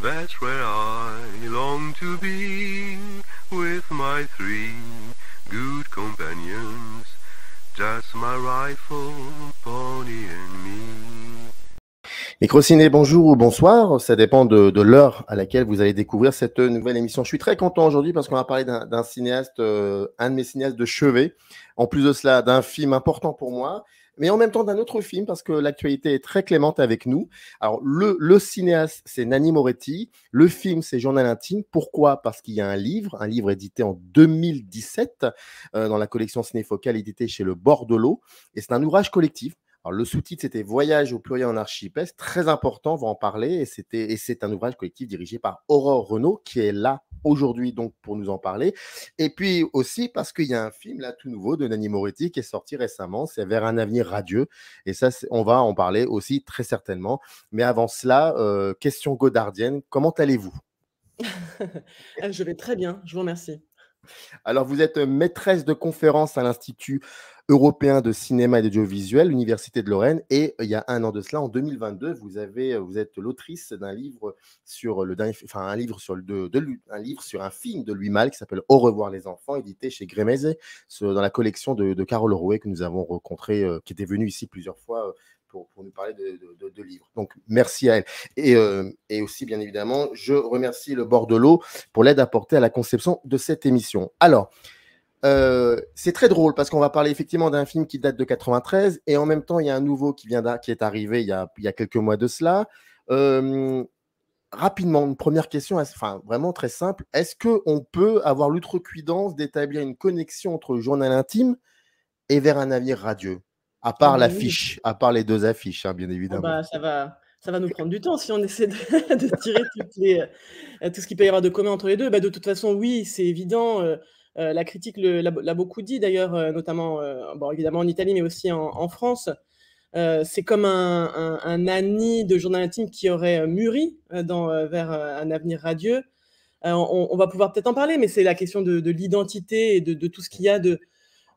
That's where I long to be, with my three good companions, just my rifle, pony and me. Microciné, bonjour ou bonsoir, ça dépend de l'heure à laquelle vous allez découvrir cette nouvelle émission. Je suis très content aujourd'hui parce qu'on va parler d'un cinéaste, un de mes cinéastes de chevet. En plus de cela, d'un film important pour moi, mais en même temps d'un autre film parce que l'actualité est très clémente avec nous. Alors, le cinéaste, c'est Nanni Moretti. Le film, c'est Journal intime. Pourquoi? Parce qu'il y a un livre édité en 2017 dans la collection Cinéfocale édité chez Le Bord de l'eau. Et c'est un ouvrage collectif. Alors, le sous-titre, c'était Voyage au pluriel en archipel, très important, on va en parler, et c'est un ouvrage collectif dirigé par Aurore Renaud, qui est là aujourd'hui donc pour nous en parler. Et puis aussi parce qu'il y a un film là tout nouveau de Nanni Moretti qui est sorti récemment, c'est Vers un avenir radieux, et ça, on va en parler aussi très certainement. Mais avant cela, question godardienne, comment allez-vous? Je vais très bien, je vous remercie. Alors, vous êtes maîtresse de conférence à l'Institut européen de cinéma et d'audiovisuel, l'Université de Lorraine. Et il y a un an de cela, en 2022, vous êtes l'autrice d'un livre sur le dernier, enfin un livre sur un livre sur un film de Louis Malle qui s'appelle Au revoir les enfants, édité chez Grémez, dans la collection de Carole Rouet que nous avons rencontré, qui était venue ici plusieurs fois. Pour nous parler de livres. Donc, merci à elle. Et aussi, bien évidemment, je remercie le Bord de l'eau pour l'aide apportée à la conception de cette émission. Alors, c'est très drôle parce qu'on va parler effectivement d'un film qui date de 93 et en même temps, il y a un nouveau qui est arrivé il y a quelques mois de cela. Rapidement, une première question, enfin, vraiment très simple. Est-ce qu'on peut avoir l'outrecuidance d'établir une connexion entre le journal intime et Vers un avenir radieux? À Ah part bah oui, l'affiche, à part les deux affiches, hein, bien oh évidemment. bah, ça va nous prendre du temps si on essaie de de tirer tout ce qu'il peut y avoir de commun entre les 2. Bah, de toute façon, oui, c'est évident, la critique l'a beaucoup dit d'ailleurs, notamment, bon, évidemment en Italie, mais aussi en France. C'est comme un Nanni de journal intime qui aurait, mûri, vers, un avenir radieux. On va pouvoir peut-être en parler, mais c'est la question de l'identité et de tout ce qu'il y a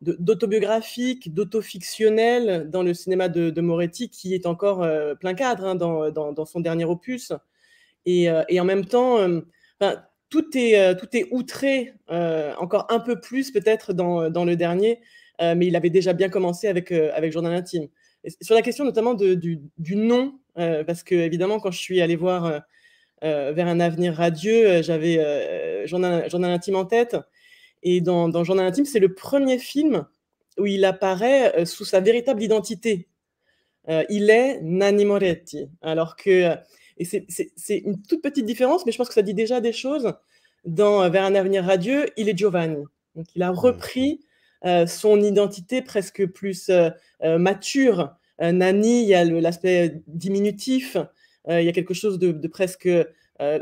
d'autobiographique, d'autofictionnel dans le cinéma de Moretti qui est encore plein cadre hein, dans son dernier opus. Et en même temps, enfin, tout est outré encore un peu plus peut-être dans le dernier, mais il avait déjà bien commencé avec Journal intime. Et sur la question notamment du nom, parce que évidemment quand je suis allée voir Vers un avenir radieux, j'avais Journal intime en tête. Et dans Journal intime, c'est le premier film où il apparaît sous sa véritable identité. Il est Nanni Moretti. Alors que, et c'est une toute petite différence, mais je pense que ça dit déjà des choses. Dans Vers un avenir radieux, il est Giovanni. Donc il a repris son identité presque plus mature. Nanni, il y a l'aspect diminutif, il y a quelque chose de presque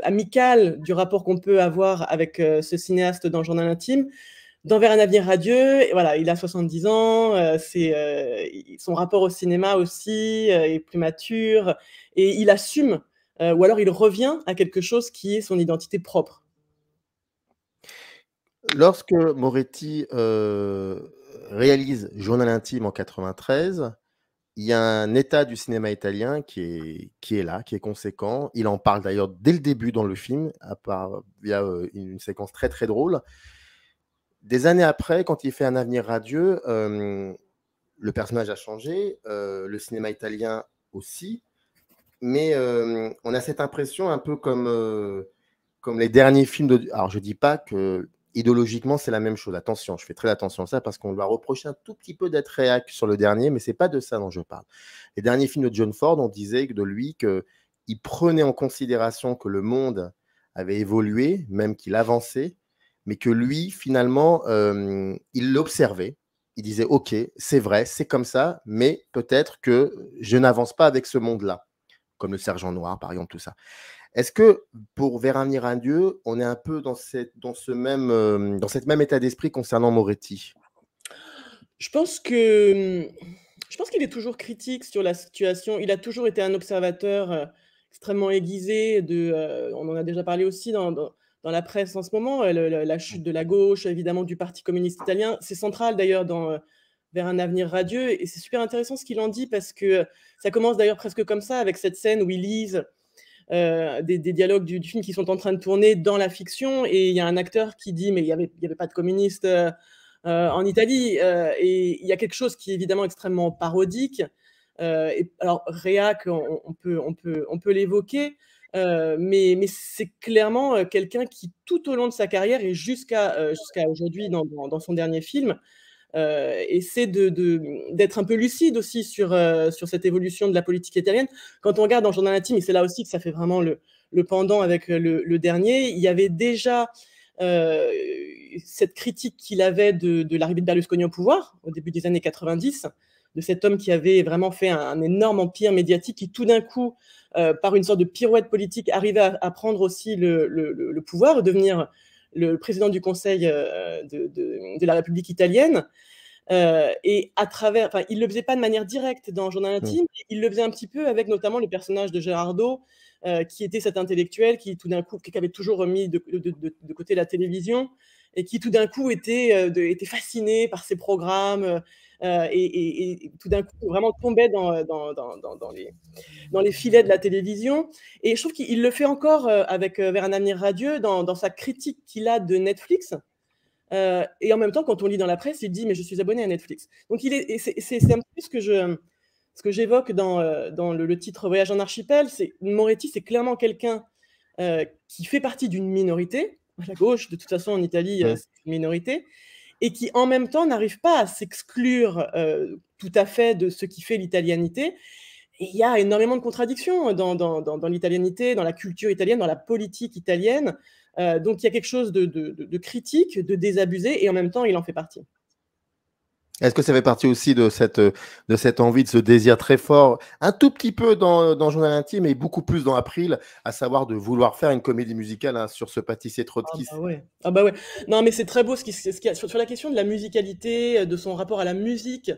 amical du rapport qu'on peut avoir avec ce cinéaste dans Journal intime. Dans Vers un avenir radieux, voilà, il a 70 ans, son rapport au cinéma aussi est plus mature et il assume, ou alors il revient à quelque chose qui est son identité propre. Lorsque Moretti réalise Journal intime en 93, il y a un état du cinéma italien qui est là, qui est conséquent. Il en parle d'ailleurs dès le début dans le film, via une séquence très très drôle. Des années après, quand il fait Un avenir radieux, le personnage a changé, le cinéma italien aussi, mais on a cette impression un peu comme les derniers films de. Alors, je dis pas que idéologiquement c'est la même chose. Attention, je fais très attention à ça parce qu'on lui a reproché un tout petit peu d'être réac sur le dernier, mais c'est pas de ça dont je parle. Les derniers films de John Ford, on disait de lui qu'il prenait en considération que le monde avait évolué, même qu'il avançait, mais que lui, finalement, il l'observait. Il disait, OK, c'est vrai, c'est comme ça, mais peut-être que je n'avance pas avec ce monde-là, comme le Sergent Noir, par exemple, tout ça. Est-ce que pour Vers un avenir radieux, on est un peu dans cette même état d'esprit concernant Moretti? Je pense que, je pense qu'il est toujours critique sur la situation. Il a toujours été un observateur, extrêmement aiguisé on en a déjà parlé aussi dans la presse en ce moment, la chute de la gauche, évidemment du Parti communiste italien. C'est central d'ailleurs Vers un avenir radieux et c'est super intéressant ce qu'il en dit parce que, ça commence d'ailleurs presque comme ça avec cette scène où ils lisent des dialogues du film qui sont en train de tourner dans la fiction, et il y a un acteur qui dit: «Mais il y avait pas de communistes, en Italie», et il y a quelque chose qui est évidemment extrêmement parodique. Et alors réac, on peut l'évoquer, mais c'est clairement, quelqu'un qui tout au long de sa carrière et jusqu'à aujourd'hui dans son dernier film, essaie d'être un peu lucide aussi sur cette évolution de la politique italienne. Quand on regarde dans Journal intime, et c'est là aussi que ça fait vraiment le pendant avec le dernier, il y avait déjà cette critique qu'il avait de l'arrivée de Berlusconi au pouvoir, au début des années 90, de cet homme qui avait vraiment fait un énorme empire médiatique, qui tout d'un coup, par une sorte de pirouette politique, arrivait à prendre aussi le pouvoir et devenir le président du Conseil de la République italienne. Et à travers, enfin, il le faisait pas de manière directe dans Journal intime, il le faisait un petit peu avec notamment le personnage de Gerardo, qui était cet intellectuel qui tout d'un coup, qui avait toujours remis de côté la télévision, et qui tout d'un coup était fasciné par ces programmes, et tout d'un coup vraiment tombait dans les filets de la télévision. Et je trouve qu'il le fait encore avec Vers un avenir radieux, dans sa critique qu'il a de Netflix. Et en même temps, quand on lit dans la presse, il dit: «Mais je suis abonné à Netflix». Donc c'est un peu ce que j'évoque dans le titre Voyage en archipel. C'est Moretti, c'est clairement quelqu'un qui fait partie d'une minorité. La gauche, de toute façon, en Italie, c'est une minorité, et qui en même temps n'arrive pas à s'exclure tout à fait de ce qui fait l'italianité. Et il y a énormément de contradictions dans l'italianité, dans la culture italienne, dans la politique italienne. Donc il y a quelque chose de critique, de désabusé, et en même temps, il en fait partie. Est-ce que ça fait partie aussi de cette envie, de ce désir très fort, un tout petit peu dans Journal intime et beaucoup plus dans April, à savoir de vouloir faire une comédie musicale, hein, sur ce pâtissier Ah bah trotskiste? ouais. Ah bah ouais. Non, mais c'est très beau ce qu'il y a sur la question de la musicalité, de son rapport à la musique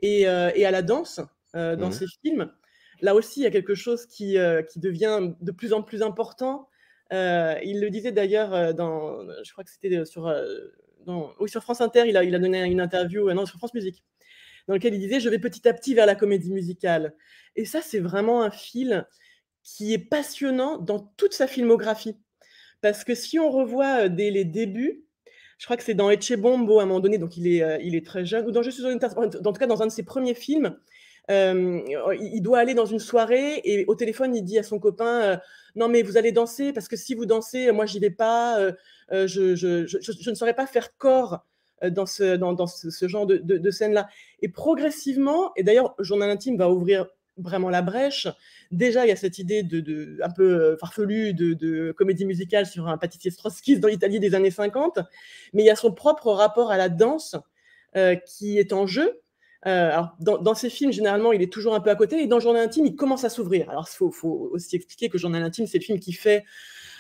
et à la danse dans Mmh. ses films. Là aussi, il y a quelque chose qui devient de plus en plus important. Il le disait d'ailleurs je crois que c'était sur France Inter, il a donné une interview, non, sur France Musique, dans lequel il disait: «Je vais petit à petit vers la comédie musicale», et ça, c'est vraiment un fil qui est passionnant dans toute sa filmographie. Parce que si on revoit, dès les débuts, je crois que c'est dans Ecce Bombo à un moment donné, donc il est très jeune, ou dans Je suis une tasse, en tout cas dans un de ses premiers films, il doit aller dans une soirée, et au téléphone, il dit à son copain, «Non mais vous allez danser, parce que si vous dansez, moi j'y vais pas, je ne saurais pas faire corps, dans ce genre de scène-là», et progressivement, et d'ailleurs Journal intime va ouvrir vraiment la brèche. Déjà, il y a cette idée un peu farfelue de comédie musicale sur un pâtissier trotskiste dans l'Italie des années 50, mais il y a son propre rapport à la danse qui est en jeu. Alors, dans ses films, généralement, il est toujours un peu à côté, et dans Journal intime, il commence à s'ouvrir. Alors, faut aussi expliquer que Journal intime, c'est le film qu'il fait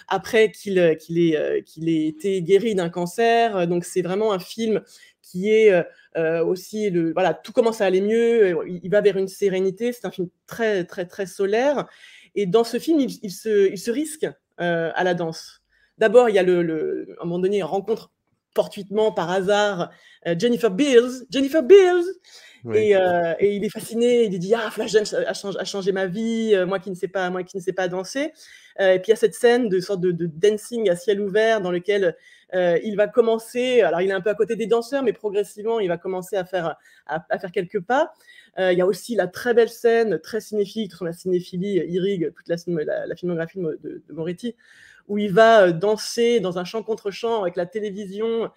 après qu'il ait été guéri d'un cancer. Donc, c'est vraiment un film qui est aussi voilà, tout commence à aller mieux. Il va vers une sérénité. C'est un film très, très, très solaire. Et dans ce film, il se risque à la danse. D'abord, il y a à un moment donné, il rencontre fortuitement, par hasard, Jennifer Beals. Jennifer Beals! Oui. Et il est fasciné, il lui dit: «Ah, Flashdance a changé ma vie, moi qui ne sais pas danser». Et puis il y a cette scène de sorte de dancing à ciel ouvert dans lequel il va commencer, alors il est un peu à côté des danseurs, mais progressivement il va commencer à faire quelques pas. Il y a aussi la très belle scène, très cinéphile, sur la cinéphilie irrigue toute la filmographie de Moretti, où il va danser dans un chant contre chant avec la télévision,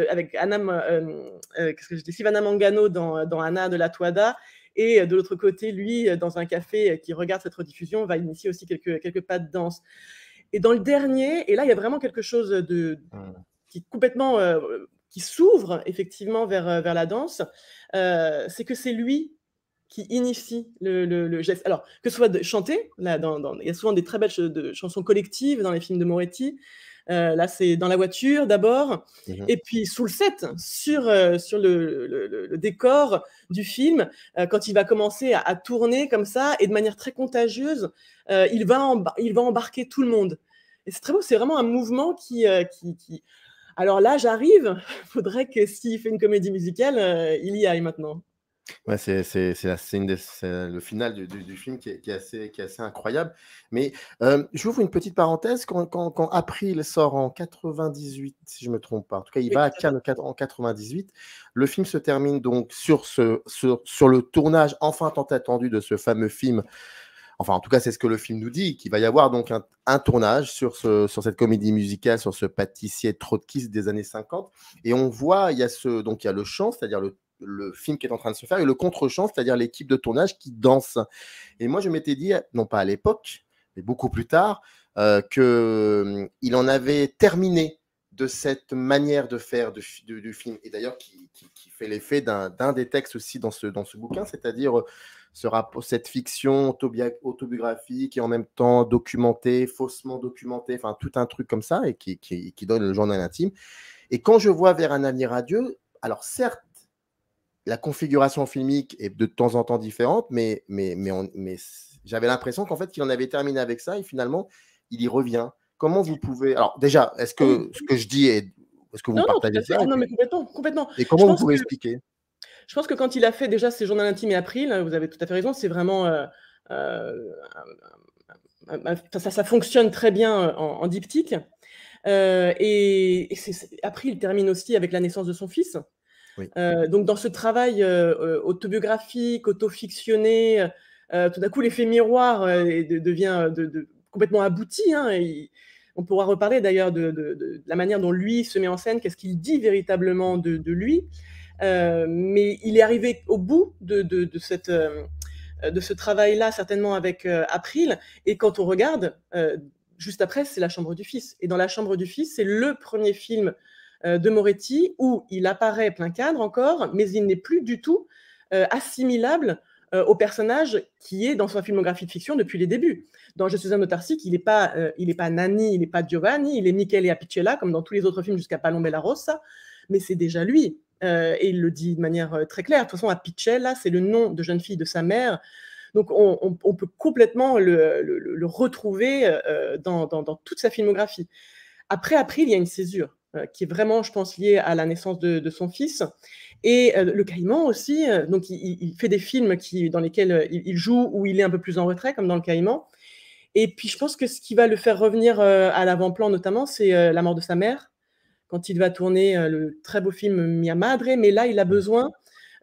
avec qu'est-ce que je dis, Sivana Mangano dans Anna de la Tuada, et de l'autre côté, lui, dans un café qui regarde cette rediffusion, va initier aussi quelques pas de danse. Et dans le dernier, et là, il y a vraiment quelque chose qui complètement qui s'ouvre effectivement vers la danse, c'est que c'est lui qui initie le geste. Alors, que ce soit de chanter, là, il y a souvent des très belles chansons collectives dans les films de Moretti. Là, c'est dans la voiture d'abord, Mmh. et puis sous le set, sur le décor du film, quand il va commencer à tourner comme ça, et de manière très contagieuse, il va embarquer tout le monde. Et c'est très beau, c'est vraiment un mouvement qui... Alors là, j'arrive, faudrait que s'il fait une comédie musicale, il y aille maintenant. Ouais, c'est le final du film qui est assez incroyable. Mais j'ouvre une petite parenthèse. Quand April sort en 98, si je ne me trompe pas, en tout cas, il Oui, va à tout à fait. Cannes en 98. Le film se termine donc sur le tournage enfin tant attendu de ce fameux film. Enfin, en tout cas, c'est ce que le film nous dit, qu'il va y avoir donc un tournage sur cette comédie musicale, sur ce pâtissier trotskiste des années 50. Et on voit, donc il y a le chant, c'est-à-dire le film qui est en train de se faire, et le contre-champ, c'est-à-dire l'équipe de tournage qui danse. Et moi, je m'étais dit, non pas à l'époque, mais beaucoup plus tard, qu'il en avait terminé de cette manière de faire du film. Et d'ailleurs, qui fait l'effet d'un des textes aussi dans ce bouquin, c'est-à-dire cette fiction autobiographique et en même temps documentée, faussement documentée, enfin tout un truc comme ça, et qui donne le journal intime. Et quand je vois Vers un avenir radieux, alors certes, la configuration filmique est de temps en temps différente, mais j'avais l'impression qu'en fait, qu'il en avait terminé avec ça et finalement, il y revient. Comment vous pouvez... Alors déjà, est-ce Ah oui. que ce que je dis est-ce que vous Non, non, tout partagez à fait. ça? Ah non, mais complètement, complètement. Et Je comment vous pense pouvez que expliquer? Je pense que quand il a fait déjà ses journaux intimes et April, vous avez tout à fait raison, c'est vraiment, ça fonctionne très bien en diptyque. Et April il termine aussi avec la naissance de son fils. Oui. Donc dans ce travail autobiographique, autofictionné, tout d'un coup l'effet miroir devient complètement abouti, hein, et on pourra reparler d'ailleurs de la manière dont lui se met en scène, qu'est-ce qu'il dit véritablement de lui. Mais il est arrivé au bout de ce travail-là, certainement avec April. Et quand on regarde, juste après, c'est La Chambre du Fils. Et dans La Chambre du Fils, c'est le premier film de Moretti où il apparaît plein cadre encore, mais il n'est plus du tout assimilable au personnage qui est dans sa filmographie de fiction depuis les débuts. Dans Je suis un autarcique, il n'est pas Nanni, il n'est pas Giovanni, il est Michele Apicella, comme dans tous les autres films jusqu'à Palombe la Rossa, mais c'est déjà lui. Et il le dit de manière très claire. De toute façon, Apicella, c'est le nom de jeune fille de sa mère. Donc, on peut complètement le retrouver dans toute sa filmographie. Après April, il y a une césure qui est vraiment, je pense, liée à la naissance de son fils. Et Le Caïman aussi. Donc, il fait des films dans lesquels il joue, où il est un peu plus en retrait, comme dans Le Caïman. Et puis, je pense que ce qui va le faire revenir à l'avant-plan, notamment, c'est La mort de sa mère, quand il va tourner le très beau film Mia Madre, mais là, il a besoin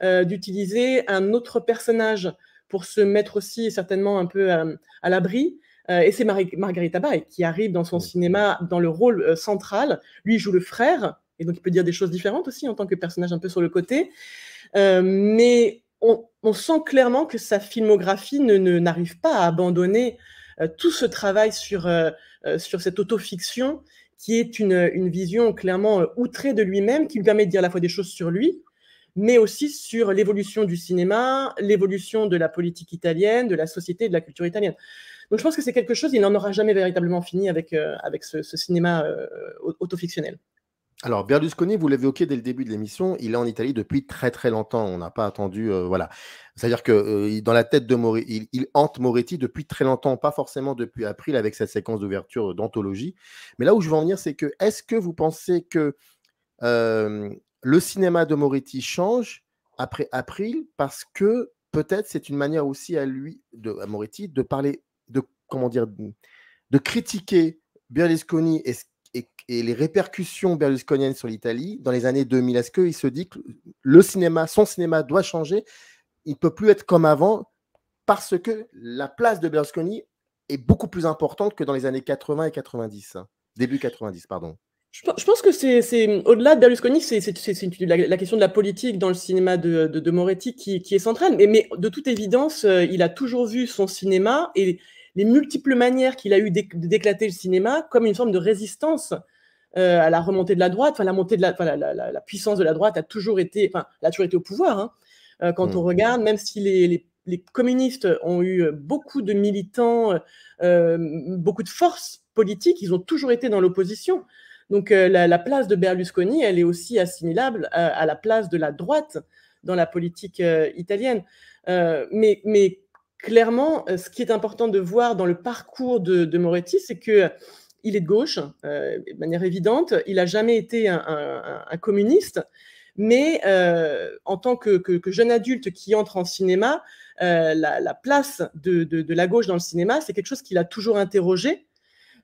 d'utiliser un autre personnage pour se mettre aussi certainement un peu à l'abri. Et c'est Margarita Bay qui arrive dans son cinéma dans le rôle central. Lui, il joue le frère, et donc il peut dire des choses différentes aussi en tant que personnage un peu sur le côté. Mais on sent clairement que sa filmographie n'arrive pas à abandonner tout ce travail sur cette autofiction qui est une vision clairement outrée de lui-même, qui lui permet de dire à la fois des choses sur lui, mais aussi sur l'évolution du cinéma, l'évolution de la politique italienne, de la société, de la culture italienne. Donc je pense que c'est quelque chose, il n'en aura jamais véritablement fini avec ce cinéma autofictionnel. Alors, Berlusconi, vous l'évoquez dès le début de l'émission, il est en Italie depuis très très longtemps. On n'a pas attendu, voilà. C'est-à-dire que dans la tête de Moretti, il hante Moretti depuis très longtemps, pas forcément depuis April avec cette séquence d'ouverture d'anthologie. Mais là où je veux en venir, c'est que est-ce que vous pensez que le cinéma de Moretti change après April parce que peut-être c'est une manière aussi à Moretti, de parler, comment dire, de critiquer Berlusconi et les répercussions berlusconiennes sur l'Italie dans les années 2000. Est-ce qu'il se dit que son cinéma doit changer? Il ne peut plus être comme avant parce que la place de Berlusconi est beaucoup plus importante que dans les années 80 et 90. Début 90, pardon. Je pense que c'est au-delà de Berlusconi, c'est la question de la politique dans le cinéma de Moretti qui est centrale. Mais de toute évidence, il a toujours vu son cinéma et les multiples manières qu'il a eu d'éclater le cinéma comme une forme de résistance à la remontée de la droite. Enfin, la puissance de la droite a toujours été au pouvoir. Hein. Quand on regarde, même si les communistes ont eu beaucoup de militants, beaucoup de forces politiques, ils ont toujours été dans l'opposition. Donc la place de Berlusconi, elle est aussi assimilable à la place de la droite dans la politique italienne. Mais clairement, ce qui est important de voir dans le parcours de Moretti, c'est qu'il est de gauche, de manière évidente. Il n'a jamais été un communiste, Mais en tant que jeune adulte qui entre en cinéma, la place de la gauche dans le cinéma, c'est quelque chose qui l'a toujours interrogé.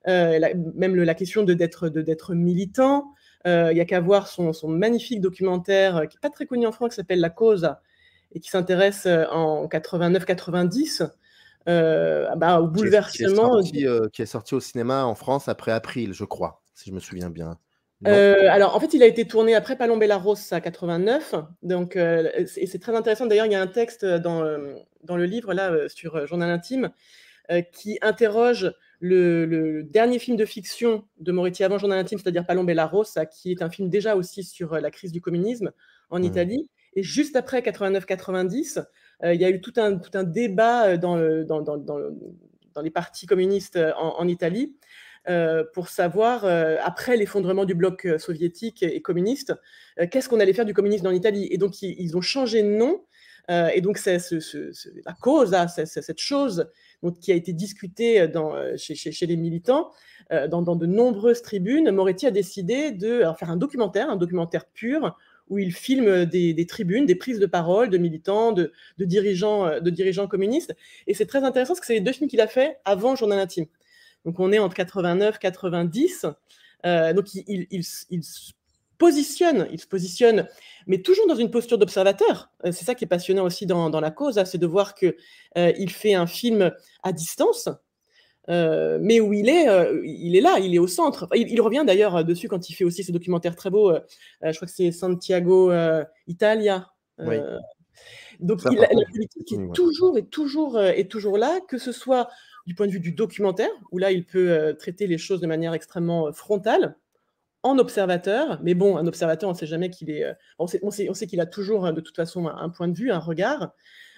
Même la question d'être militant. Il n'y a qu'à voir son magnifique documentaire qui n'est pas très connu en France, qui s'appelle La Cause, et qui s'intéresse en 89-90 au bouleversement. Qui est sorti au cinéma en France après April, je crois, si je me souviens bien. Alors, en fait, il a été tourné après Palombe-la-Rose à 89. Donc, et c'est très intéressant. D'ailleurs, il y a un texte dans le livre, là, sur Journal intime, qui interroge le dernier film de fiction de Moretti avant Journal intime, c'est-à-dire Palombe et la Rossa, qui est un film déjà aussi sur la crise du communisme en Italie. Et juste après 89-90, il y a eu tout un débat dans les partis communistes en Italie pour savoir, après l'effondrement du bloc soviétique et communiste, qu'est-ce qu'on allait faire du communisme en Italie. Et donc, ils ont changé de nom. Et donc, c'est la cause, cette chose qui a été discutée chez les militants dans de nombreuses tribunes. Moretti a décidé de faire un documentaire pur, où il filme des tribunes, des prises de parole de militants, de dirigeants communistes. Et c'est très intéressant parce que c'est les deux films qu'il a fait avant Journal intime. Donc, on est entre 89 et 90. Donc, il se positionne, mais toujours dans une posture d'observateur. C'est ça qui est passionnant aussi dans la cause, c'est de voir qu'il fait un film à distance, mais où il est là, il est au centre. Il revient d'ailleurs dessus quand il fait aussi ce documentaire très beau, je crois que c'est Santiago Italia. Oui. Donc, la politique est toujours là, que ce soit du point de vue du documentaire, où là, il peut traiter les choses de manière extrêmement frontale, en observateur, mais bon, un observateur, on ne sait jamais qu'il est... On sait qu'il a toujours, de toute façon, un point de vue, un regard,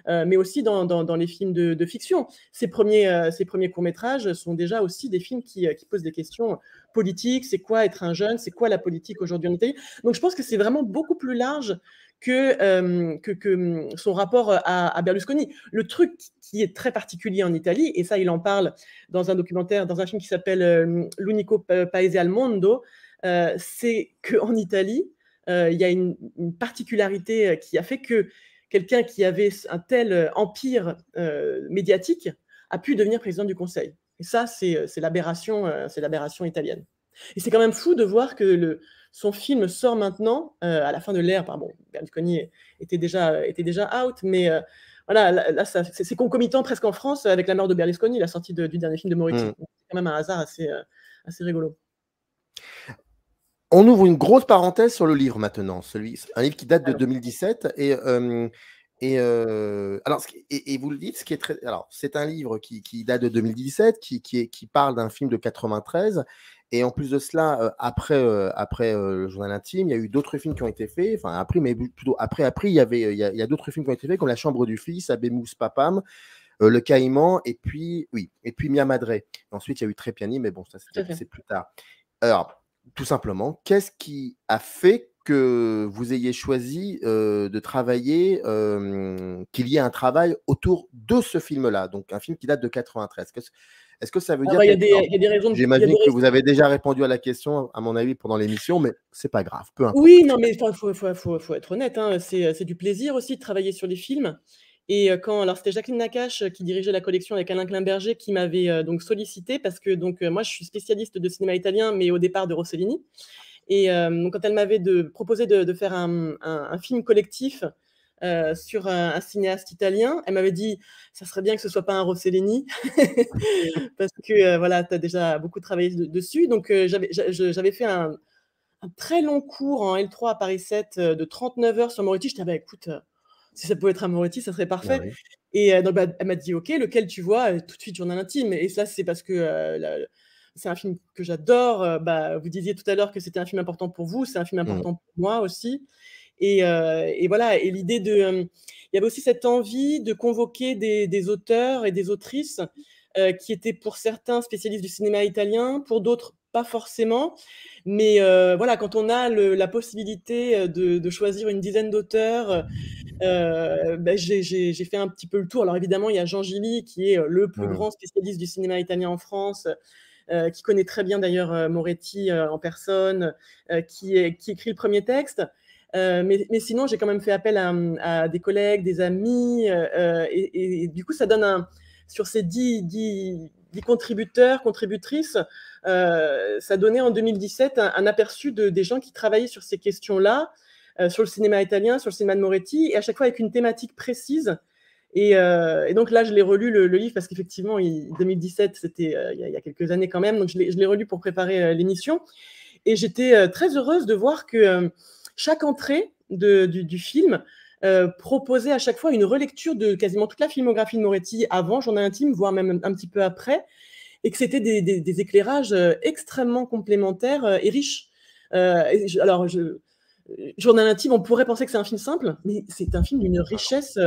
mais aussi dans les films de fiction. Ses premiers courts-métrages sont déjà aussi des films qui posent des questions politiques. C'est quoi être un jeune? C'est quoi la politique aujourd'hui en Italie? Donc, je pense que c'est vraiment beaucoup plus large que son rapport à Berlusconi. Le truc qui est très particulier en Italie, et ça, il en parle dans un documentaire, dans un film qui s'appelle L'unico paese al mondo, c'est qu'en Italie, il y a une particularité qui a fait que quelqu'un qui avait un tel empire médiatique a pu devenir président du Conseil. Et ça, c'est l'aberration italienne. Et c'est quand même fou de voir que son film sort maintenant, à la fin de l'ère. Bon, Berlusconi était déjà out, mais voilà, là c'est concomitant presque en France avec la mort de Berlusconi, la sortie du dernier film de Moretti. C'est quand même un hasard assez rigolo. On ouvre une grosse parenthèse sur le livre maintenant, un livre qui date de 2017 et vous le dites, ce qui est très, alors c'est un livre qui date de 2017, qui parle d'un film de 93, et en plus de cela, après le Journal intime, il y a eu d'autres films qui ont été faits, enfin après, mais plutôt après, il y a d'autres films qui ont été faits comme La Chambre du Fils, Abemus Papam, Le Caïman, et puis Mia Madre. Ensuite, il y a eu Trépiani, mais bon, ça c'est plus tard. Alors, tout simplement, qu'est-ce qui a fait que vous ayez choisi de travailler, qu'il y ait un travail autour de ce film-là, donc un film qui date de 93? Est-ce que ça veut dire il y a des raisons. J'imagine que vous avez déjà répondu à la question, à mon avis, pendant l'émission, mais c'est pas grave, peu importe. Oui, non, mais il faut être honnête, hein, c'est du plaisir aussi de travailler sur les films. Et alors c'était Jacqueline Nakache qui dirigeait la collection avec Alain Klimberger qui m'avait donc sollicité parce que moi je suis spécialiste de cinéma italien, mais au départ de Rossellini. Et donc quand elle m'avait proposé de faire un film collectif sur un cinéaste italien, elle m'avait dit ça serait bien que ce soit pas un Rossellini parce que voilà, tu as déjà beaucoup travaillé dessus. Donc j'avais fait un très long cours en L3 à Paris 7 de 39 heures sur Moretti. Je t'avais écoute, si ça pouvait être un Moretti, ça serait parfait. Ah oui. Et donc, elle m'a dit, OK, lequel tu vois? Tout de suite, Journal intime. Et ça, c'est parce que c'est un film que j'adore. Vous disiez tout à l'heure que c'était un film important pour vous. C'est un film important pour moi aussi. Et voilà. Et l'idée il y avait aussi cette envie de convoquer des auteurs et des autrices qui étaient pour certains spécialistes du cinéma italien, pour d'autres pas forcément. Mais voilà, quand on a la possibilité de choisir une dizaine d'auteurs, j'ai fait un petit peu le tour. Alors évidemment, il y a Jean Gilly, qui est le plus grand spécialiste du cinéma italien en France, qui connaît très bien d'ailleurs Moretti en personne, qui écrit le premier texte. Mais sinon, j'ai quand même fait appel à des collègues, des amis, et du coup, ça donne sur ces 10 contributeurs, contributrices, ça donnait en 2017 un aperçu des gens qui travaillaient sur ces questions-là, sur le cinéma italien, sur le cinéma de Moretti, et à chaque fois avec une thématique précise. Et donc là, je l'ai relu le livre parce qu'effectivement, 2017, c'était il y a quelques années quand même, donc je l'ai relu pour préparer l'émission. Et j'étais très heureuse de voir que chaque entrée du film proposait à chaque fois une relecture de quasiment toute la filmographie de Moretti avant Journal intime, voire même un petit peu après, et que c'était des éclairages extrêmement complémentaires et riches. Alors, Journal intime, on pourrait penser que c'est un film simple, mais c'est un film d'une richesse.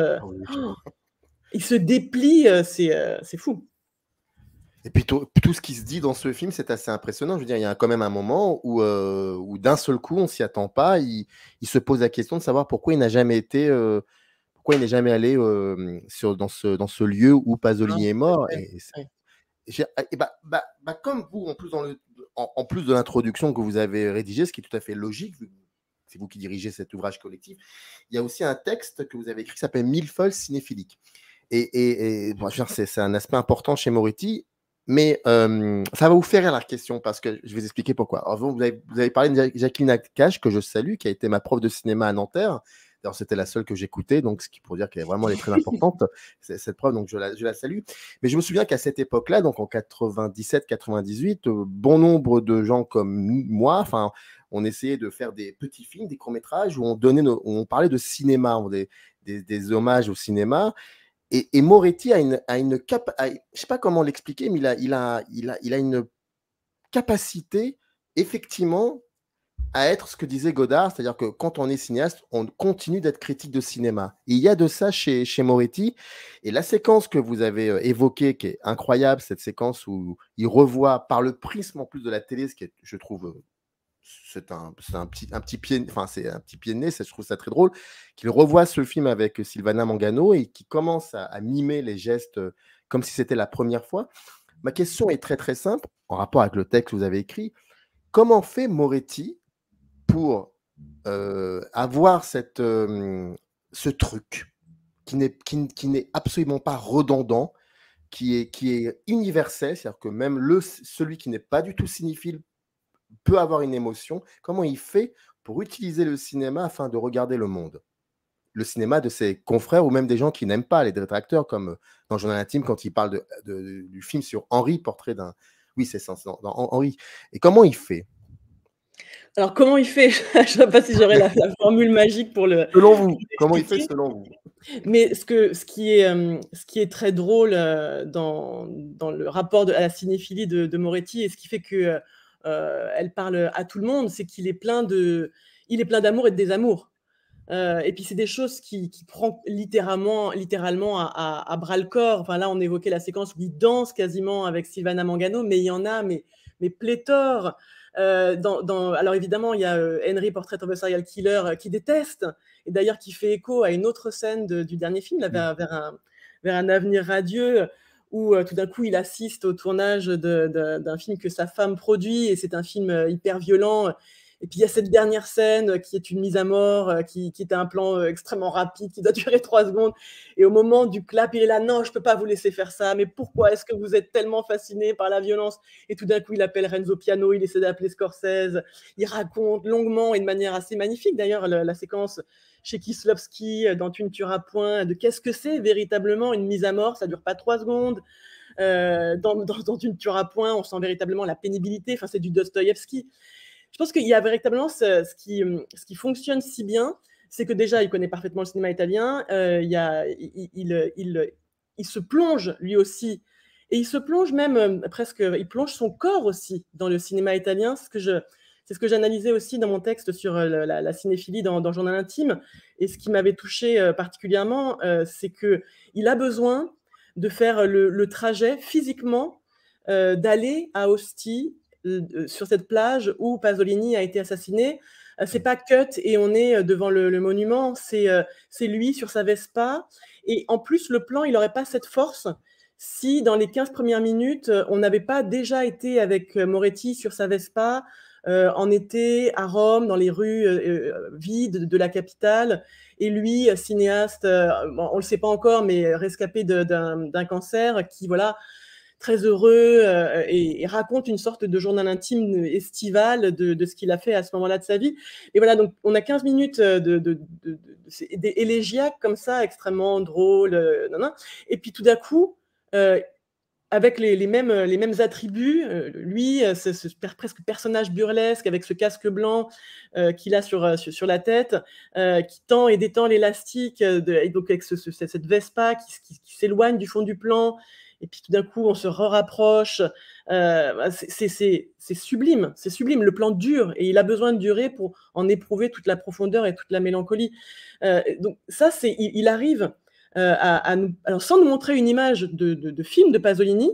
Il se déplie, c'est fou. Et puis tout ce qui se dit dans ce film, c'est assez impressionnant. Je veux dire, il y a quand même un moment où d'un seul coup, on ne s'y attend pas. Il se pose la question de savoir pourquoi il n'a jamais été, pourquoi il n'est jamais allé dans ce lieu où Pasolini est mort. Comme vous, en plus de l'introduction que vous avez rédigée, ce qui est tout à fait logique, c'est vous qui dirigez cet ouvrage collectif, il y a aussi un texte que vous avez écrit qui s'appelle Millefeuille cinéphilique. Bon, c'est un aspect important chez Moretti. Mais ça va vous faire rire la question parce que je vais vous expliquer pourquoi. Alors, vous avez parlé de Jacqueline Nakache, que je salue, qui a été ma prof de cinéma à Nanterre. D'ailleurs, c'était la seule que j'écoutais, donc ce qui pour dire qu'elle est très importante, cette prof, donc je la salue. Mais je me souviens qu'à cette époque-là, donc en 97-98, bon nombre de gens comme moi, enfin, on essayait de faire des petits films, des courts-métrages où on parlait de cinéma, des hommages au cinéma. Et Moretti a une je sais pas comment l'expliquer, mais il a une capacité, effectivement, à être ce que disait Godard, c'est-à-dire que quand on est cinéaste, on continue d'être critique de cinéma. Et il y a de ça chez Moretti. Et la séquence que vous avez évoquée, qui est incroyable, cette séquence où il revoit par le prisme en plus de la télé, ce qui est, je trouve, c'est un petit pied de nez, je trouve ça très drôle, qu'il revoit ce film avec Silvana Mangano et qui commence à mimer les gestes comme si c'était la première fois. Ma question est très très simple, en rapport avec le texte que vous avez écrit. Comment fait Moretti pour avoir ce truc qui n'est absolument pas redondant, qui est universel, c'est-à-dire que même celui qui n'est pas du tout cinéphile peut avoir une émotion. Comment il fait pour utiliser le cinéma afin de regarder le monde? Le cinéma de ses confrères ou même des gens qui n'aiment pas, les détracteurs, comme dans Journal intime, quand il parle du film sur Henri, portrait d'un... Oui, c'est ça, dans Henri. Et comment il fait? Alors, comment il fait? Je ne sais pas si j'aurais la formule magique pour le... Selon vous, comment il fait selon vous? Mais ce qui est très drôle dans le rapport à la cinéphilie de Moretti, et ce qui fait que elle parle à tout le monde, c'est qu'il est plein d'amour et de désamour. Et puis c'est des choses qui prend littéralement à bras le corps. Enfin là, on évoquait la séquence où il danse quasiment avec Silvana Mangano, mais il y en a mais pléthore. Alors évidemment, il y a Henry, Portrait of a Serial Killer, qui déteste, et d'ailleurs qui fait écho à une autre scène du dernier film, là, vers un avenir radieux, où tout d'un coup il assiste au tournage d'un film que sa femme produit, et c'est un film hyper violent. Et puis il y a cette dernière scène qui est une mise à mort, qui est un plan extrêmement rapide, qui doit durer 3 secondes. Et au moment du clap, il est là, non, je ne peux pas vous laisser faire ça, mais pourquoi est-ce que vous êtes tellement fasciné par la violence? Et tout d'un coup, il appelle Renzo Piano, il essaie d'appeler Scorsese, il raconte longuement et de manière assez magnifique, d'ailleurs, la séquence chez Kieslowski dans Tu ne tueras point, de qu'est-ce que c'est véritablement une mise à mort, ça ne dure pas 3 secondes. Dans Tu ne tueras point, on sent véritablement la pénibilité, enfin, c'est du Dostoïevski. Je pense qu'il y a véritablement ce qui fonctionne si bien, c'est que déjà, il connaît parfaitement le cinéma italien, il se plonge lui aussi, et il se plonge même il plonge son corps aussi dans le cinéma italien. C'est ce que j'analysais aussi dans mon texte sur la cinéphilie dans Journal intime, et ce qui m'avait touché particulièrement, c'est qu'il a besoin de faire le trajet physiquement, d'aller à Ostie, sur cette plage où Pasolini a été assassiné. C'est pas cut et on est devant le monument, c'est lui sur sa Vespa, et en plus le plan il n'aurait pas cette force si dans les 15 premières minutes on n'avait pas déjà été avec Moretti sur sa Vespa, en été à Rome, dans les rues vides de la capitale. Et lui, cinéaste, bon, on le sait pas encore, mais rescapé d'un cancer, qui voilà, très heureux, et raconte une sorte de journal intime estival de ce qu'il a fait à ce moment-là de sa vie. Et voilà, donc on a 15 minutes d'élégiaque comme ça, extrêmement drôle, et puis tout d'un coup, avec les mêmes attributs, lui, ce presque personnage burlesque avec ce casque blanc qu'il a sur la tête, qui tend et détend l'élastique, et donc avec cette Vespa qui s'éloigne du fond du plan, et puis tout d'un coup on se rapproche. C'est sublime, c'est sublime. Le plan dure et il a besoin de durer pour en éprouver toute la profondeur et toute la mélancolie. Donc ça, il arrive à nous, alors sans nous montrer une image de film de Pasolini.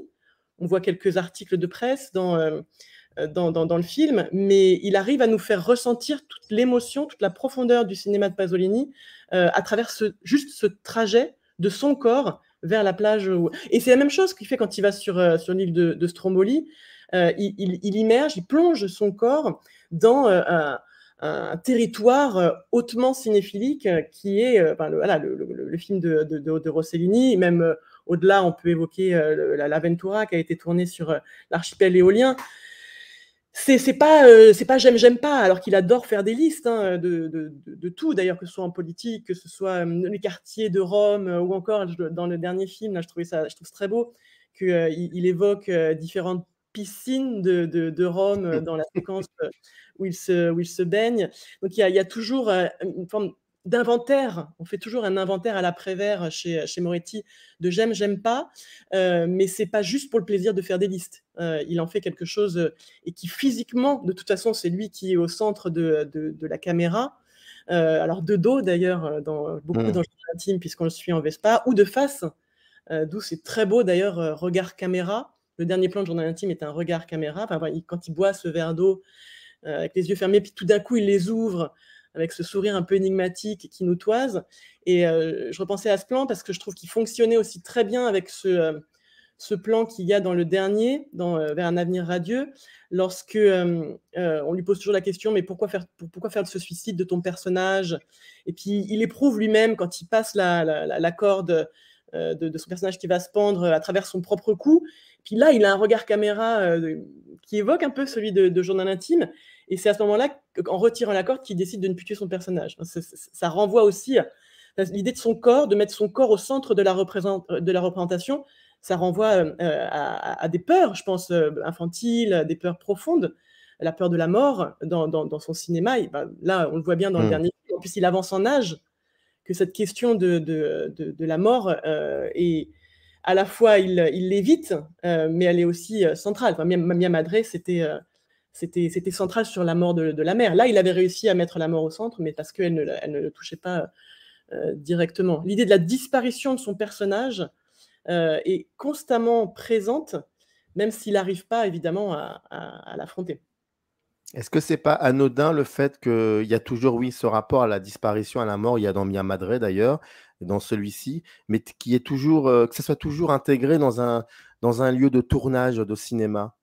On voit quelques articles de presse dans le film, mais il arrive à nous faire ressentir toute l'émotion, toute la profondeur du cinéma de Pasolini à travers juste ce trajet de son corps vers la plage. Et c'est la même chose qu'il fait quand il va sur l'île de Stromboli. Il immerge, il plonge son corps dans un territoire hautement cinéphilique qui est le film de Rossellini. Même au-delà, on peut évoquer l'Aventura qui a été tourné sur l'archipel éolien. C'est pas j'aime pas, alors qu'il adore faire des listes de tout, d'ailleurs, que ce soit en politique, que ce soit les quartiers de Rome, ou encore dans le dernier film, là, je trouve ça très beau, qu'il évoque différentes piscines de Rome dans la séquence où il se baigne. Donc il y a toujours une forme d'inventaire. On fait toujours un inventaire à la Prévert chez Moretti de j'aime pas, mais c'est pas juste pour le plaisir de faire des listes. Il en fait quelque chose et qui physiquement, de toute façon, c'est lui qui est au centre de la caméra. Alors de dos d'ailleurs, beaucoup dans le journal intime, puisqu'on le suit en Vespa, ou de face, d'où c'est très beau d'ailleurs, regard caméra. Le dernier plan de journal intime est un regard caméra. Enfin, quand il boit ce verre d'eau avec les yeux fermés, puis tout d'un coup il les ouvre avec ce sourire un peu énigmatique qui nous toise. Et je repensais à ce plan parce que je trouve qu'il fonctionnait aussi très bien avec ce plan qu'il y a dans le dernier, vers un avenir radieux, lorsque on lui pose toujours la question, mais pourquoi faire de ce suicide de ton personnage? Et puis il éprouve lui-même, quand il passe la corde de son personnage qui va se pendre à travers son propre cou. Puis là, il a un regard caméra qui évoque un peu celui de journal intime. Et c'est à ce moment-là, en retirant la corde, qu'il décide de ne plus tuer son personnage. Ça renvoie aussi à l'idée de son corps, de mettre son corps au centre de la représentation. Ça renvoie à des peurs, je pense, infantiles, des peurs profondes, la peur de la mort dans son cinéma. Et là, on le voit bien dans le dernier film. En plus, il avance en âge, que cette question de la mort est à la fois, il l'évite, mais elle est aussi centrale. Enfin, Mia Madre, c'était central sur la mort de la mère. Là, il avait réussi à mettre la mort au centre, mais parce qu'elle ne le touchait pas directement. L'idée de la disparition de son personnage est constamment présente, même s'il n'arrive pas, évidemment, à l'affronter. Est-ce que c'est pas anodin le fait qu'il y a toujours, oui, ce rapport à la disparition, à la mort, il y a dans Mia Madre d'ailleurs, et dans celui-ci, mais qui est toujours, que ça soit toujours intégré dans un lieu de tournage de cinéma?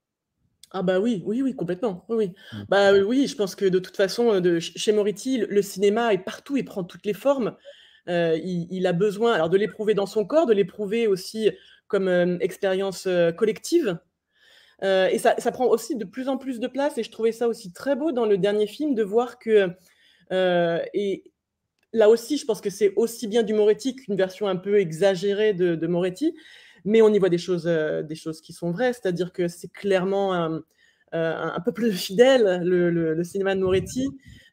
Ah bah oui, oui, oui, complètement. Oui, oui. Oui, je pense que de toute façon, chez Moretti, le cinéma est partout, il prend toutes les formes. Il a besoin alors de l'éprouver dans son corps, de l'éprouver aussi comme expérience collective. Et ça prend aussi de plus en plus de place, et je trouvais ça aussi très beau dans le dernier film de voir que, et là aussi, je pense que c'est aussi bien du Moretti qu'une version un peu exagérée de Moretti, mais on y voit des choses qui sont vraies, c'est-à-dire que c'est clairement un peu plus fidèle, le cinéma de Moretti.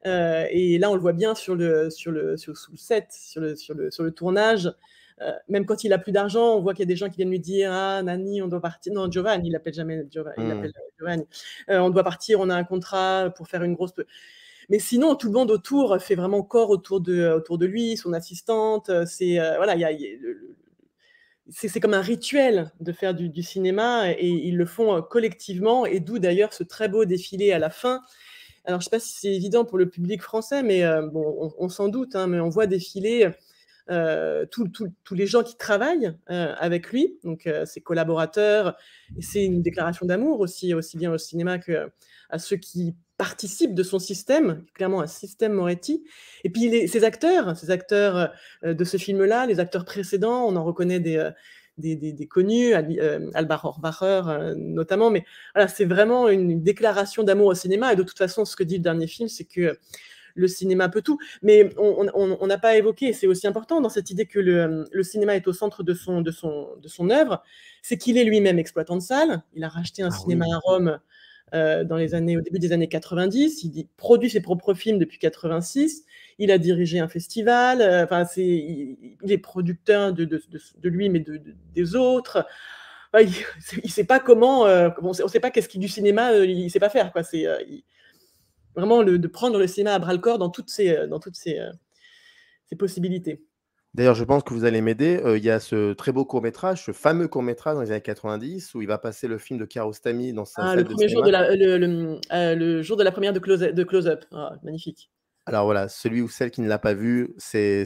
Et là, on le voit bien sur le set, sur le tournage. Même quand il a plus d'argent, on voit qu'il y a des gens qui viennent lui dire: ah, Nanni, on doit partir. Non, Giovanni, il l'appelle jamais Giovanni, il l'appelle Giovanni. On doit partir, on a un contrat pour faire une grosse. Mais sinon, tout le monde autour fait vraiment corps autour de lui, son assistante. Voilà, c'est comme un rituel de faire du cinéma, et ils le font collectivement, et d'où d'ailleurs ce très beau défilé à la fin. Alors, je ne sais pas si c'est évident pour le public français, mais bon, on s'en doute, mais on voit défiler tous les gens qui travaillent avec lui, donc ses collaborateurs, et c'est une déclaration d'amour aussi bien au cinéma qu'à ceux qui participe de son système, clairement un système Moretti. Et puis ces acteurs de ce film-là, les acteurs précédents, on en reconnaît des connus, Alba Rohrwacher notamment, mais voilà, c'est vraiment une déclaration d'amour au cinéma. Et de toute façon, ce que dit le dernier film, c'est que le cinéma peut tout. Mais on n'a pas évoqué, et c'est aussi important dans cette idée que le cinéma est au centre de son œuvre, c'est qu'il est lui-même exploitant de salles. Il a racheté un cinéma à Rome au début des années 90. Il produit ses propres films depuis 86. Il a dirigé un festival. Il est producteur de lui, mais des autres. Il ne sait pas comment. On ne sait pas qu'est-ce qui du cinéma il ne sait pas faire, quoi. C'est vraiment de prendre le cinéma à bras le corps dans toutes ses possibilités. D'ailleurs, je pense que vous allez m'aider. Il y a ce très beau court-métrage, ce fameux court-métrage dans les années 90 où il va passer le film de Kiarostami dans sa salle de cinéma. Le jour de la première de Close-Up. Ah, magnifique. Alors voilà, celui ou celle qui ne l'a pas vu, c'est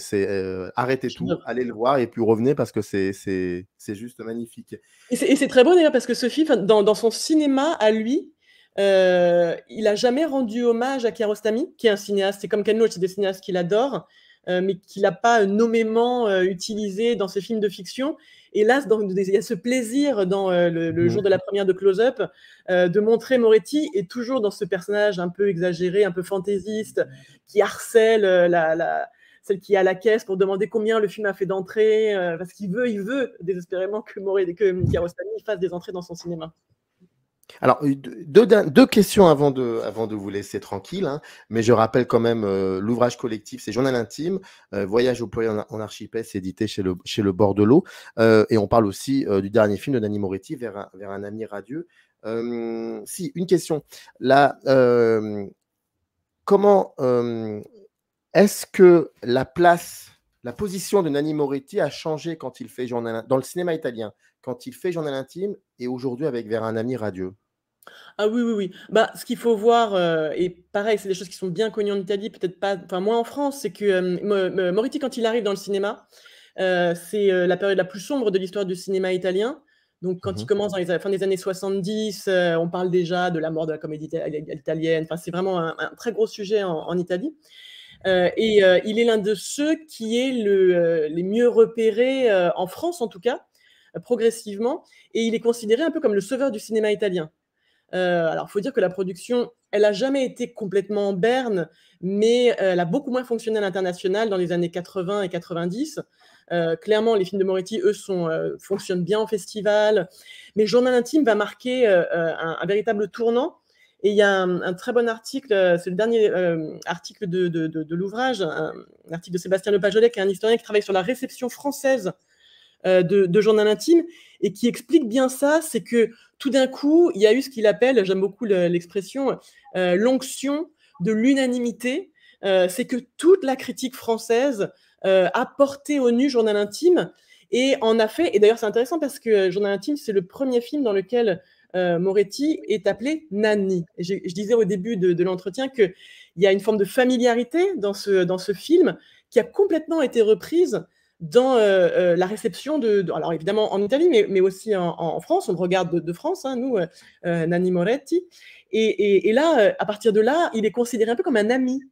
arrêtez tout, allez le voir et puis revenez parce que c'est juste magnifique. Et c'est très beau d'ailleurs parce que ce film, dans son cinéma à lui, il n'a jamais rendu hommage à Kiarostami, qui est un cinéaste, c'est comme Ken Loach, c'est des cinéastes qu'il adore, mais qu'il n'a pas nommément utilisé dans ses films de fiction. Et là, il y a ce plaisir dans le jour de la première de Close-Up de montrer Moretti, et toujours dans ce personnage un peu exagéré, un peu fantaisiste, qui harcèle celle qui est à la caisse pour demander combien le film a fait d'entrées, parce qu'il veut désespérément que Kiarostami fasse des entrées dans son cinéma. Alors, deux questions avant de vous laisser tranquille, hein, mais je rappelle quand même l'ouvrage collectif, c'est Journal intime, Voyage au pluriel en archipel, c'est édité chez le bord de l'eau, et on parle aussi du dernier film de Nanni Moretti, Vers un ami radieux. Si, une question. Là, comment est-ce que la position de Nanni Moretti a changé quand il fait dans le cinéma italien, quand il fait Journal intime, et aujourd'hui avec Vers un ami radieux? Ah oui. Bah, ce qu'il faut voir, et pareil, c'est des choses qui sont bien connues en Italie, peut-être pas, enfin moins en France, c'est que Moretti, quand il arrive dans le cinéma, c'est la période la plus sombre de l'histoire du cinéma italien. Donc quand il commence dans la fin des années 70, on parle déjà de la mort de la comédie italienne. Enfin, c'est vraiment un très gros sujet en Italie. Il est l'un de ceux qui est les mieux repérés, en France en tout cas, progressivement, et il est considéré un peu comme le sauveur du cinéma italien. Alors, il faut dire que la production, elle n'a jamais été complètement en berne, mais elle a beaucoup moins fonctionné à l'international dans les années 80 et 90. Clairement, les films de Moretti, eux, fonctionnent bien en festival. Mais Journal intime va marquer un véritable tournant. Et il y a un très bon article, c'est le dernier article de l'ouvrage, un article de Sébastien Lepagelet, qui est un historien qui travaille sur la réception française de Journal intime, et qui explique bien ça. C'est que tout d'un coup, il y a eu ce qu'il appelle, j'aime beaucoup l'expression, l'onction de l'unanimité. C'est que toute la critique française a porté au nu Journal intime, et en a fait, et d'ailleurs c'est intéressant parce que Journal intime, c'est le premier film dans lequel Moretti est appelé Nanni. Et je disais au début de l'entretien qu'il y a une forme de familiarité dans ce film qui a complètement été reprise dans la réception alors évidemment en Italie, mais aussi en France. On le regarde de France, hein, nous, Nanni Moretti. Et là, à partir de là, il est considéré un peu comme un ami,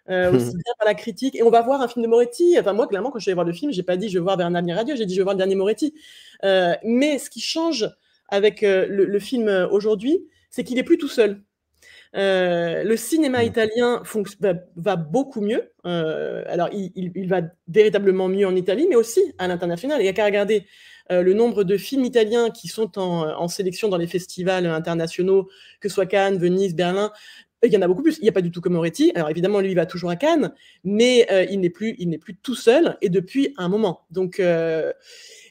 aussi bien par la critique. Et on va voir un film de Moretti. Enfin, moi, clairement, quand je suis allée voir le film, j'ai pas dit je veux voir Vers un ami radieux, j'ai dit je veux voir le dernier Moretti. Mais ce qui change avec le film aujourd'hui, c'est qu'il n'est plus tout seul. Le cinéma italien va beaucoup mieux. Alors, il va véritablement mieux en Italie, mais aussi à l'international. Il n'y a qu'à regarder le nombre de films italiens qui sont en sélection dans les festivals internationaux, que ce soit Cannes, Venise, Berlin. Il y en a beaucoup plus. Il n'y a pas du tout comme Moretti. Alors évidemment, lui, il va toujours à Cannes, mais il n'est plus tout seul, et depuis un moment. Donc,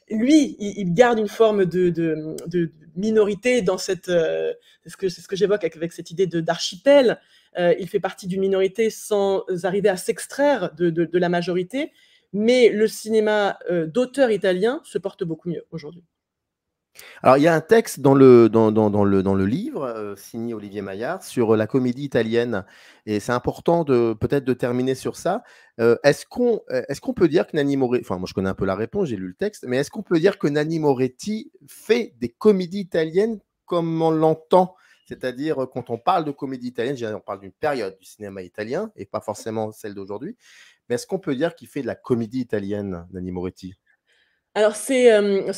lui, il garde une forme de minorité dans c'est ce que j'évoque avec cette idée d'archipel. Il fait partie d'une minorité sans arriver à s'extraire de la majorité, mais le cinéma d'auteur italien se porte beaucoup mieux aujourd'hui. Alors, il y a un texte dans le livre signé Olivier Maillard sur la comédie italienne, et c'est important peut-être de terminer sur ça. Est-ce qu'on peut dire que Nanni Moretti, enfin moi je connais un peu la réponse, j'ai lu le texte, mais est-ce qu'on peut dire que Nanni Moretti fait des comédies italiennes comme on l'entend, C'est-à-dire, quand on parle de comédie italienne, on parle d'une période du cinéma italien et pas forcément celle d'aujourd'hui. Mais est-ce qu'on peut dire qu'il fait de la comédie italienne, Nanni Moretti? Alors c'est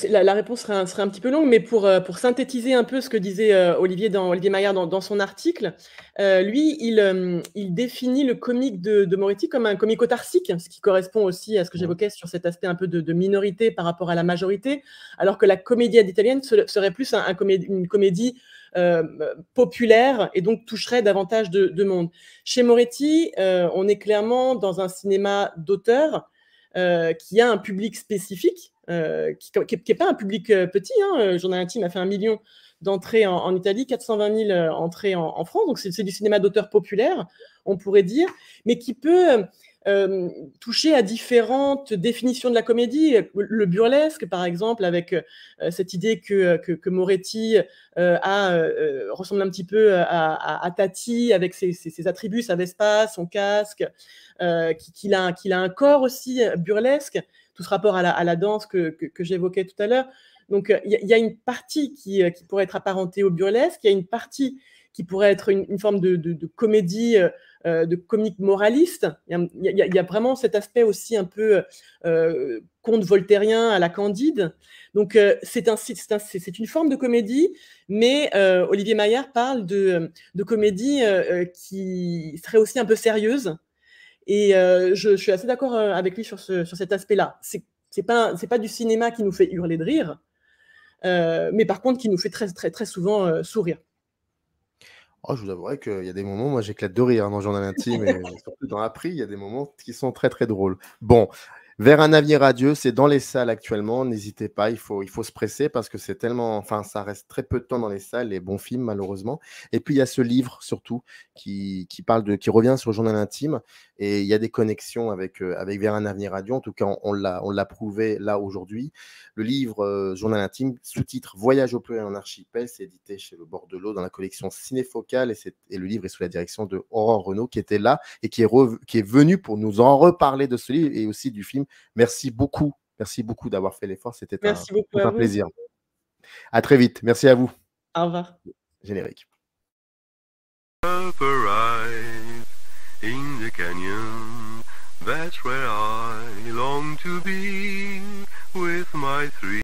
la réponse serait un petit peu longue, mais pour synthétiser un peu ce que disait, Olivier Maillard dans son article, lui, il définit le comique de Moretti comme un comique autarcique, ce qui correspond aussi à ce que Mmh. j'évoquais sur cet aspect un peu de minorité par rapport à la majorité, alors que la comédie ad italienne serait plus une comédie, populaire et donc toucherait davantage de monde. Chez Moretti, on est clairement dans un cinéma d'auteur, qui a un public spécifique, qui est pas un public, petit, hein. Journal intime a fait 1 million d'entrées en Italie, 420 000 entrées en France, donc c'est du cinéma d'auteur populaire, on pourrait dire, mais qui peut, toucher à différentes définitions de la comédie. Le burlesque, par exemple, avec, cette idée que Moretti, ressemble un petit peu à Tati avec ses attributs, sa Vespa, son casque, qu'il a un corps aussi burlesque, tout ce rapport à la danse que j'évoquais tout à l'heure. Donc, il y a une partie qui pourrait être apparentée au burlesque, il y a une partie qui pourrait être une forme de comédie, de comique moraliste. Il y a vraiment cet aspect aussi un peu conte voltairien à la Candide. Donc, c'est une forme de comédie, mais Olivier Maillard parle de comédie qui serait aussi un peu sérieuse. Et je suis assez d'accord avec lui sur cet aspect-là. C'est pas du cinéma qui nous fait hurler de rire, mais par contre qui nous fait très, très, très souvent sourire. Oh, je vous avouerai qu'il y a des moments, moi j'éclate de rire dans Journal intime et surtout dans April, il y a des moments qui sont très très drôles. Bon, Vers un avenir radieux, c'est dans les salles actuellement. N'hésitez pas, il faut se presser parce que c'est tellement, enfin, ça reste très peu de temps dans les salles, les bons films malheureusement. Et puis il y a ce livre surtout qui revient sur le journal intime et il y a des connexions avec Vers un avenir radieux. En tout cas, on l'a prouvé là aujourd'hui. Le livre Journal intime, sous-titre Voyage au pluriel en archipel, c'est édité chez Le Bord de l'eau dans la collection Cinéfocale et le livre est sous la direction de Aurore Renaud qui était là et qui est venu pour nous en reparler de ce livre et aussi du film. Merci beaucoup d'avoir fait l'effort, c'était Merci beaucoup à un vous. plaisir. À très vite, merci à vous. Au revoir. Générique. Up arrive in the canyon, that's where I long to be with my three